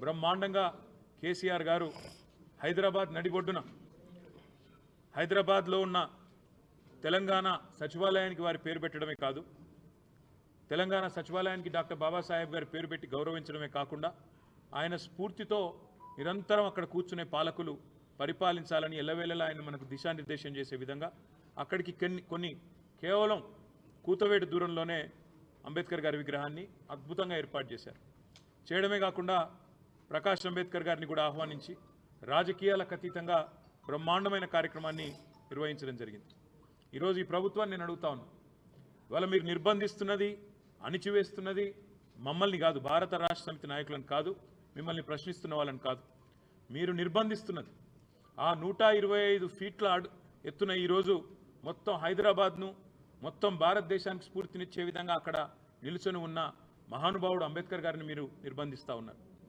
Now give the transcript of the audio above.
బ్రహ్మాండంగా కేసీఆర్ గారు హైదరాబాద్ నడిబొడ్డున హైదరాబాద్లో ఉన్న తెలంగాణ సచివాలయానికి వారి పేరు పెట్టడమే కాదు, తెలంగాణ సచివాలయానికి డాక్టర్ బాబాసాహెబ్ గారి పేరు పెట్టి గౌరవించడమే కాకుండా ఆయన స్ఫూర్తితో నిరంతరం అక్కడ కూర్చునే పాలకులు పరిపాలించాలని ఎల్లవేళలా ఆయన మనకు దిశానిర్దేశం చేసే విధంగా అక్కడికి కొన్ని కేవలం కూతవేటు దూరంలోనే అంబేద్కర్ గారి విగ్రహాన్ని అద్భుతంగా ఏర్పాటు చేశారు. చేయడమే కాకుండా ప్రకాష్ అంబేద్కర్ గారిని కూడా ఆహ్వానించి రాజకీయాలకు అతీతంగా బ్రహ్మాండమైన కార్యక్రమాన్ని నిర్వహించడం జరిగింది. ఈరోజు ఈ ప్రభుత్వాన్ని నేను అడుగుతా ఉన్నాను, ఇవాళ మీరు నిర్బంధిస్తున్నది, అణిచివేస్తున్నది మమ్మల్ని కాదు, భారత రాష్ట్ర సమితి నాయకులను కాదు, మిమ్మల్ని ప్రశ్నిస్తున్న వాళ్ళని కాదు, మీరు నిర్బంధిస్తున్నది ఆ 125 ఫీట్ల ఎత్తున ఈరోజు మొత్తం హైదరాబాద్ను మొత్తం భారతదేశానికి స్ఫూర్తినిచ్చే విధంగా అక్కడ నిలుచొని ఉన్న మహానుభావుడు అంబేద్కర్ గారిని మీరు నిర్బంధిస్తూ ఉన్నారు.